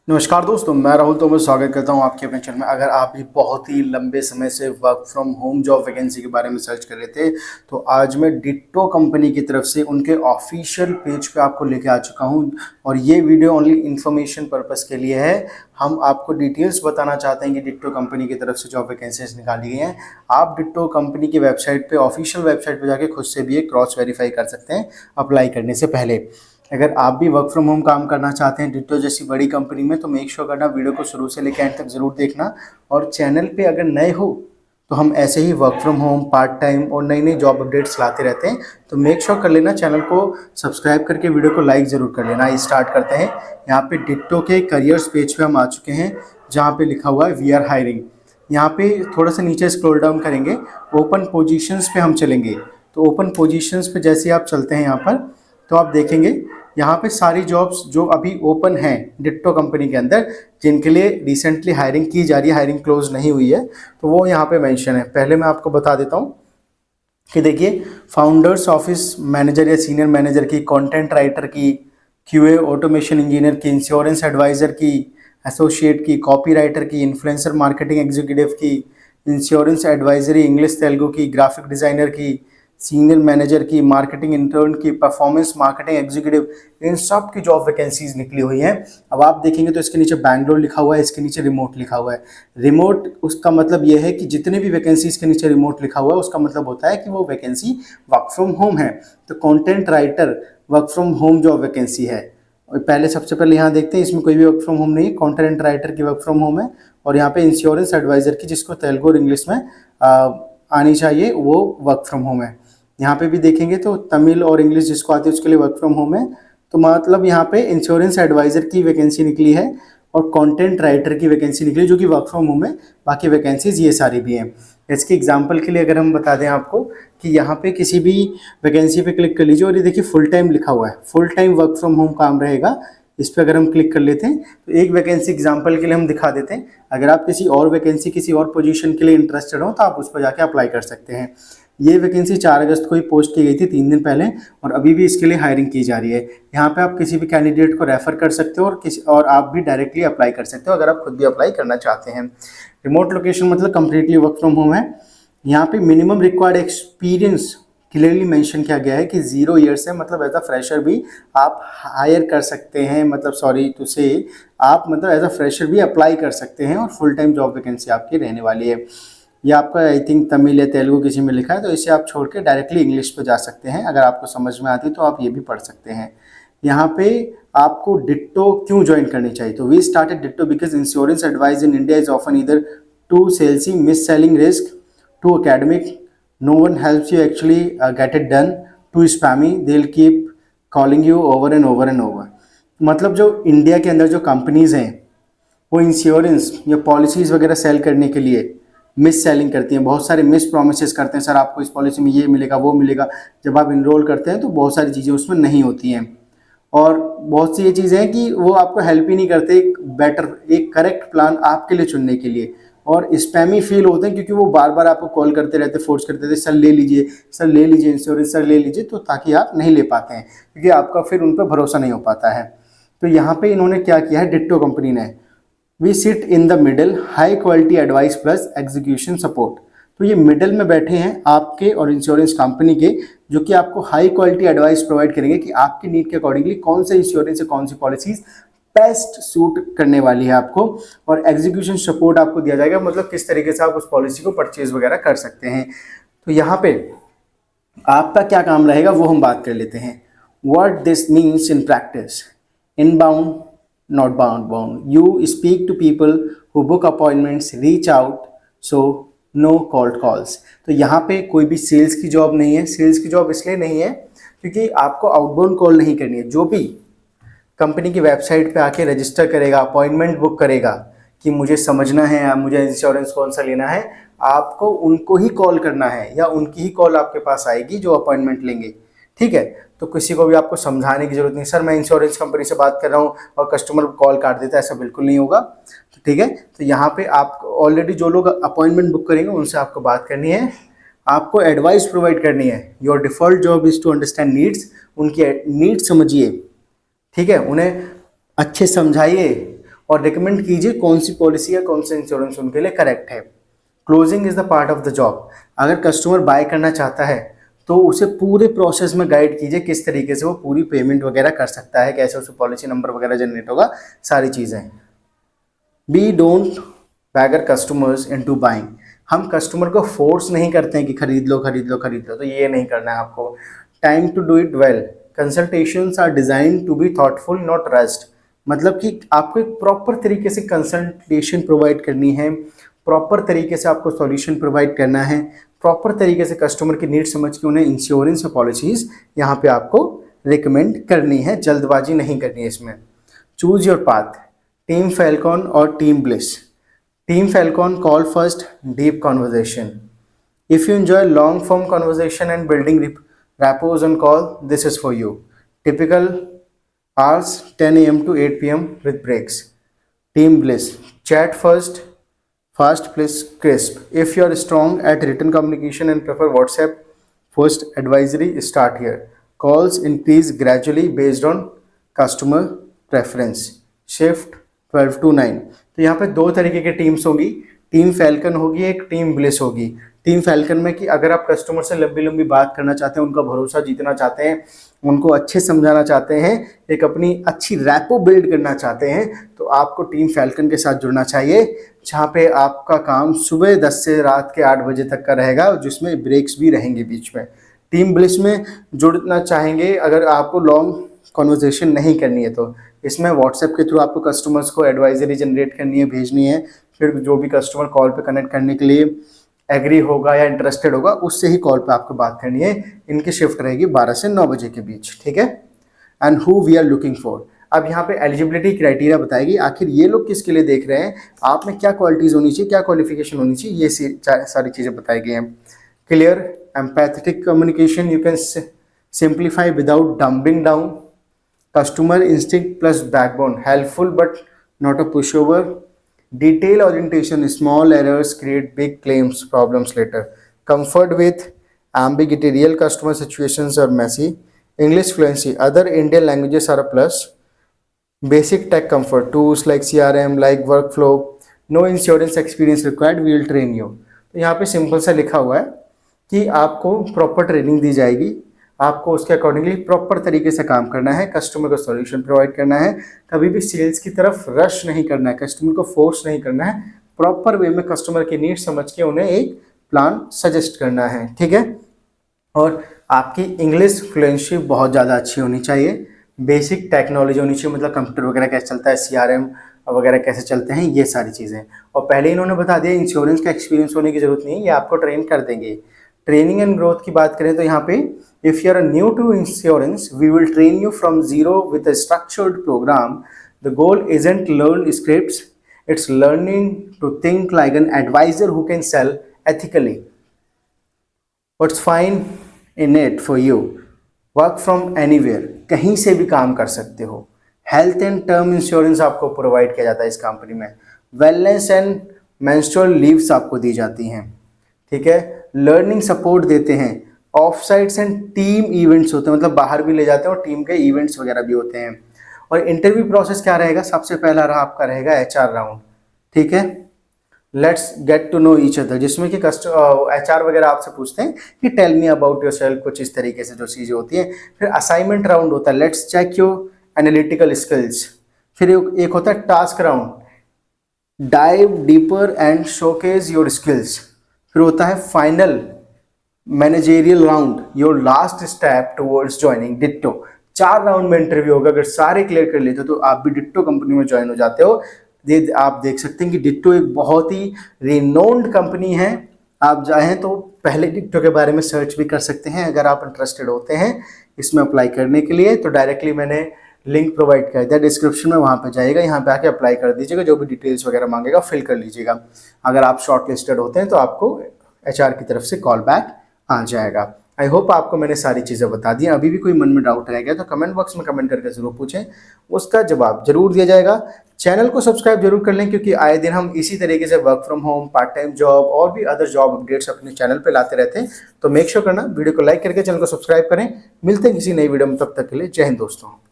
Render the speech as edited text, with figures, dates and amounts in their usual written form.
नमस्कार दोस्तों, मैं राहुल तो मैं स्वागत करता हूं आपके अपने चैनल में। अगर आप भी बहुत ही लंबे समय से work from home job vacancy के बारे में सर्च कर रहे थे, तो आज मैं डिट्टो कंपनी की तरफ से उनके ऑफिशियल पेज पे आपको लेके आ चुका हूं। और ये वीडियो ओनली इन्फॉर्मेशन पर्पस के लिए है। हम आपको डिटेल्स बताना चाहते हैं कि डिट्टो कंपनी की तरफ से जॉब वैकेंसीज निकाली गई हैं। आप डिट्टो कंपनी की वेबसाइट पे, ऑफिशियल वेबसाइट पे जाके खुद से भी एक क्रॉस वेरीफाई कर सकते हैं अप्लाई करने से पहले। अगर आप भी वर्क फ्रॉम होम काम करना चाहते हैं डिट्टो जैसी बड़ी कंपनी में, तो मेक श्योर करना वीडियो को शुरू से लेकर एंड तक ज़रूर देखना। और चैनल पे अगर नए हो तो हम ऐसे ही work from home, part time और नई नई जॉब अपडेट्स लाते रहते हैं, तो मेक श्योर कर लेना चैनल को सब्सक्राइब करके वीडियो को लाइक ज़रूर कर लेना। स्टार्ट करते हैं। यहाँ पे डिट्टो के करियर्स पेज पे हम आ चुके हैं, जहाँ पे लिखा हुआ है वी आर हायरिंग। यहाँ पे थोड़ा सा नीचे स्क्रॉल डाउन करेंगे, ओपन पोजीशंस पे हम चलेंगे। तो ओपन पोजीशंस पे जैसे आप चलते हैं यहाँ पर, तो आप देखेंगे यहाँ पे सारी जॉब्स जो अभी ओपन हैं डिट्टो कंपनी के अंदर, जिनके लिए रिसेंटली हायरिंग की जा रही है, हायरिंग क्लोज नहीं हुई है, तो वो यहाँ पे मेंशन है। पहले मैं आपको बता देता हूँ कि देखिए, फाउंडर्स ऑफिस मैनेजर या सीनियर मैनेजर की, कंटेंट राइटर की, क्यूए ऑटोमेशन इंजीनियर की, इंश्योरेंस एडवाइज़र की, एसोसिएट की, कॉपी राइटर की, इन्फ्लुएंसर मार्केटिंग एग्जीक्यूटिव की, इंश्योरेंस एडवाइजरी इंग्लिश तेलुगु की, ग्राफिक डिज़ाइनर की, सीनियर मैनेजर की, मार्केटिंग इंटर्न की, परफॉर्मेंस मार्केटिंग एग्जीक्यूटिव, इन सब की जॉब वैकेंसीज निकली हुई हैं। अब आप देखेंगे तो इसके नीचे बैंगलोर लिखा हुआ है, इसके नीचे रिमोट लिखा हुआ है। रिमोट, उसका मतलब यह है कि जितने भी वैकेंसीज के नीचे रिमोट लिखा हुआ है, उसका मतलब होता है कि वो वैकेंसी वर्क फ्रॉम होम है। तो content writer work from home job vacancy है। और पहले सबसे पहले यहाँ देखते हैं, इसमें कोई भी वर्क फ्रॉम होम नहीं है, कंटेंट राइटर की वर्क फ्रॉम होम है। और यहाँ पे इंश्योरेंस एडवाइज़र की, जिसको तेलुगु और इंग्लिश में आनी चाहिए, वो वर्क फ्रॉम होम है। यहाँ पे भी देखेंगे तो तमिल और इंग्लिश जिसको आती है उसके लिए वर्क फ्रॉम होम है। तो मतलब यहाँ पे इंश्योरेंस एडवाइज़र की वैकेंसी निकली है और कंटेंट राइटर की वैकेंसी निकली, जो कि वर्क फ्रॉम होम है। बाकी वैकेंसीज ये सारी भी हैं। इसके एग्जांपल के लिए अगर हम बता दें आपको कि यहाँ पे किसी भी वैकेंसी पे क्लिक कर लीजिए, और ये देखिए फुल टाइम लिखा हुआ है, full time work from home काम रहेगा। इस पर अगर हम क्लिक कर लेते हैं तो एक वैकेंसी एग्जांपल के लिए हम दिखा देते हैं। अगर आप किसी और वैकेंसी, किसी और पोजीशन के लिए इंटरेस्टेड हो, तो आप उस पर जाके अप्लाई कर सकते हैं। ये वैकेंसी 4 अगस्त को ही पोस्ट की गई थी, 3 दिन पहले, और अभी भी इसके लिए हायरिंग की जा रही है। यहाँ पे आप किसी भी कैंडिडेट को रेफर कर सकते हो और आप भी डायरेक्टली अप्लाई कर सकते हो अगर आप खुद भी अप्लाई करना चाहते हैं। रिमोट लोकेशन मतलब कंप्लीटली वर्क फ्रॉम होम है। यहाँ पे minimum required experience clearly mention किया गया है कि 0 ईयर्स है, मतलब एज अ फ्रेशर भी आप हायर कर सकते हैं, मतलब सॉरी टू से, आप मतलब एज अ फ्रेशर भी अप्लाई कर सकते हैं, और फुल टाइम जॉब वैकेंसी आपकी रहने वाली है। ये आपका आई थिंक तमिल या तेलुगु किसी में लिखा है, तो इसे आप छोड़ के डायरेक्टली इंग्लिश पे जा सकते हैं। अगर आपको समझ में आती है तो आप ये भी पढ़ सकते हैं। यहाँ पे आपको डिट्टो क्यों ज्वाइन करनी चाहिए, तो we started Ditto because insurance advice in India is often either too salesy, mis selling risk, too academic, no one helps you actually get it done, too spammy, they'll keep calling you over and over and over। मतलब जो India के अंदर जो companies हैं, वो insurance या policies वगैरह cell करने के लिए मिस सेलिंग करती हैं, बहुत सारे मिस प्रोमिसेस करते हैं, सर आपको इस पॉलिसी में ये मिलेगा, वो मिलेगा। जब आप इनरोल करते हैं तो बहुत सारी चीज़ें उसमें नहीं होती हैं, और बहुत सी ये चीज़ें हैं कि वो आपको हेल्प ही नहीं करते एक बेटर, एक करेक्ट प्लान आपके लिए चुनने के लिए। और स्पैमी फील होते हैं क्योंकि वो बार बार आपको कॉल करते रहते, फोर्स करते थे, सर ले लीजिए, सर ले लीजिए इंश्योरेंस, सर ले लीजिए, तो ताकि आप नहीं ले पाते हैं, क्योंकि आपका फिर उन पर भरोसा नहीं हो पाता है। तो यहाँ पे इन्होंने क्या किया है डिट्टो कंपनी ने, we sit in the middle, high quality advice plus execution support. तो ये मिडल में बैठे हैं आपके और इंश्योरेंस कंपनी के, जो कि आपको हाई क्वालिटी एडवाइस प्रोवाइड करेंगे कि आपकी नीड के अकॉर्डिंगली कौन सा इंश्योरेंस या कौन सी पॉलिसीज बेस्ट सूट करने वाली है आपको, और एग्जीक्यूशन सपोर्ट आपको दिया जाएगा, मतलब किस तरीके से आप उस पॉलिसी को परचेज वगैरह कर सकते हैं। तो यहाँ पे आपका क्या काम रहेगा वो हम बात कर लेते हैं। What this means in practice, inbound not bound, you speak to people who book appointments, reach out, so no cold calls. तो यहाँ पे कोई भी सेल्स की जॉब नहीं है। सेल्स की जॉब इसलिए नहीं है क्योंकि आपको आउटबाउंड कॉल नहीं करनी है। जो भी कंपनी की वेबसाइट पे आके रजिस्टर करेगा, अपॉइंटमेंट बुक करेगा कि मुझे समझना है, मुझे इंश्योरेंस कौन सा लेना है, आपको उनको ही कॉल करना है, या उनकी ही कॉल आपके पास आएगी जो अपॉइंटमेंट लेंगे। ठीक है, तो किसी को भी आपको समझाने की जरूरत नहीं, सर मैं इंश्योरेंस कंपनी से बात कर रहा हूँ, और कस्टमर कॉल काट देता है, ऐसा बिल्कुल नहीं होगा। तो ठीक है, तो यहाँ पे आप ऑलरेडी जो लोग अपॉइंटमेंट बुक करेंगे उनसे आपको बात करनी है, आपको एडवाइस प्रोवाइड करनी है। Your default job is to understand needs, उनकी नीड्स समझिए, ठीक है, उन्हें अच्छे समझाइए, और रिकमेंड कीजिए कौन सी पॉलिसी या कौन सा इंश्योरेंस उनके लिए करेक्ट है। Closing is the part of the job. अगर कस्टमर बाय करना चाहता है तो उसे पूरे प्रोसेस में गाइड कीजिए किस तरीके से वो पूरी पेमेंट वगैरह कर सकता है, कैसे उसे पॉलिसी नंबर वगैरह जनरेट होगा, सारी चीज़ें। Be don't badger customers into buying. हम कस्टमर को फोर्स नहीं करते हैं कि खरीद लो खरीद लो खरीद लो, तो ये नहीं करना है आपको। Time to do it well. Consultations are design to be thoughtful not rushed. मतलब कि आपको एक प्रॉपर तरीके से कंसल्टेशन प्रोवाइड करनी है, प्रॉपर तरीके से आपको सॉल्यूशन प्रोवाइड करना है, प्रॉपर तरीके से कस्टमर की नीड समझ के उन्हें इंश्योरेंस और पॉलिसीज यहाँ पे आपको रिकमेंड करनी है, जल्दबाजी नहीं करनी है इसमें। Choose your path. Team Falcon और team Bliss. Team Falcon call first, deep conversation. If you enjoy long form conversation and building rappos on call, this is for you. Typical hours 10 a.m. to 8 p.m. with breaks. Team Bliss. Chat first, fast plus crisp. If you are strong at written communication and prefer WhatsApp first advisory, start here. Calls increase gradually based on customer preference. Shift 12 to 9. तो यहाँ पे दो तरीके की teams होगी, team falcon होगी, एक team bliss होगी। टीम फैल्कन में कि अगर आप कस्टमर से लंबी लंबी बात करना चाहते हैं, उनका भरोसा जीतना चाहते हैं, उनको अच्छे समझाना चाहते हैं, एक अपनी अच्छी रैपो बिल्ड करना चाहते हैं, तो आपको टीम फैल्कन के साथ जुड़ना चाहिए, जहाँ पे आपका काम सुबह 10 से रात के 8 बजे तक का रहेगा, जिसमें ब्रेक्स भी रहेंगे बीच में। टीम ब्लिस में जुड़ना चाहेंगे अगर आपको लॉन्ग कॉन्वर्जेशन नहीं करनी है, तो इसमें व्हाट्सएप के थ्रू आपको कस्टमर्स को एडवाइजरी जनरेट करनी है, भेजनी है, फिर जो भी कस्टमर कॉल पे कनेक्ट करने के लिए एग्री होगा या इंटरेस्टेड होगा उससे ही कॉल पे आपको बात करनी है। इनकी शिफ्ट रहेगी 12 से 9 बजे के बीच, ठीक है। And who we are looking for. अब यहाँ पे एलिजिबिलिटी क्राइटेरिया बताएगी, आखिर ये लोग किसके लिए देख रहे हैं, आप में क्या क्वालिटीज़ होनी चाहिए, क्या क्वालिफिकेशन होनी चाहिए, ये सारी चीज़ें बताई गई हैं। Clear empathetic communication, you can simplify without dumbing down. Customer instinct plus backbone, helpful but not a pushover. Detail orientation, small errors create big claims problems later. Comfort with ambiguity, real customer situations are messy. English fluency, other Indian languages are a plus. Basic tech comfort, tools like CRM, like workflow. No insurance experience required, we will train you. तो यहाँ पे simple सा लिखा हुआ है कि आपको proper training दी जाएगी, आपको उसके अकॉर्डिंगली प्रॉपर तरीके से काम करना है, कस्टमर को सॉल्यूशन प्रोवाइड करना है, कभी भी सेल्स की तरफ रश नहीं करना है, कस्टमर को फोर्स नहीं करना है, प्रॉपर वे में कस्टमर की नीड समझ के उन्हें एक प्लान सजेस्ट करना है, ठीक है। और आपकी इंग्लिश फ्लुएंसी बहुत ज़्यादा अच्छी होनी चाहिए, बेसिक टेक्नोलॉजी होनी चाहिए, मतलब कंप्यूटर वगैरह कैसे चलता है, CRM वगैरह कैसे चलते हैं, ये सारी चीज़ें। और पहले इन्होंने बता दिया इंश्योरेंस का एक्सपीरियंस होने की ज़रूरत नहीं है, ये आपको ट्रेन कर देंगे। ट्रेनिंग एंड ग्रोथ की बात करें तो यहाँ पे if you are new to insurance, we will train you from zero with a structured program. The goal isn't learn scripts, it's learning to think like an advisor who can sell ethically. What's fine in it for you? Work from anywhere, कहीं से भी काम कर सकते हो। Health and term insurance आपको provide किया जाता है इस कंपनी में। वेलनेस एंड मेंस्ट्रुअल लीव्स आपको दी जाती हैं, ठीक है। लर्निंग सपोर्ट देते हैं। Of sites and team events होते हैं, मतलब बाहर भी ले जाते हैं और टीम के इवेंट्स वगैरह भी होते हैं। और इंटरव्यू प्रोसेस क्या रहेगा, सबसे पहला आपका रहेगा HR राउंड, ठीक है। Let's get to know each other, जिसमें कि HR वगैरह आपसे पूछते हैं कि tell me about yourself, कुछ इस तरीके से जो चीज़ें होती हैं। फिर असाइनमेंट राउंड होता है, let's check your analytical skills. फिर एक होता है task round, dive deeper and showcase your skills. फिर होता है final managerial round, your last step towards joining Ditto. 4 round में इंटरव्यू होगा, अगर सारे क्लियर कर लेते हो तो आप भी डिट्टो कंपनी में ज्वाइन हो जाते हो। आप देख सकते हैं कि डिट्टो एक बहुत ही रिनोन्ड कंपनी है, आप चाहें तो पहले डिट्टो के बारे में सर्च भी कर सकते हैं। अगर आप इंटरेस्टेड होते हैं इसमें अप्लाई करने के लिए तो डायरेक्टली मैंने लिंक प्रोवाइड कर दिया डिस्क्रिप्शन में, वहाँ पे जाइएगा, यहाँ पे आके अप्लाई कर दीजिएगा, जो भी डिटेल्स वगैरह मांगेगा फिल कर लीजिएगा। अगर आप शॉर्ट लिस्टेड होते हैं तो आपको HR की तरफ से कॉल बैक आ जाएगा। आई होप आपको मैंने सारी चीज़ें बता दी। अभी भी कोई मन में डाउट रह गया तो कमेंट बॉक्स में कमेंट करके ज़रूर पूछें, उसका जवाब जरूर दिया जाएगा। चैनल को सब्सक्राइब जरूर कर लें, क्योंकि आए दिन हम इसी तरीके से work from home, part time job और भी अदर जॉब अपडेट्स अपने चैनल पे लाते रहते हैं। तो मेक श्योर करना वीडियो को लाइक करके चैनल को सब्सक्राइब करें। मिलते हैं किसी नई वीडियो में, तब तक के लिए जय हिंद दोस्तों।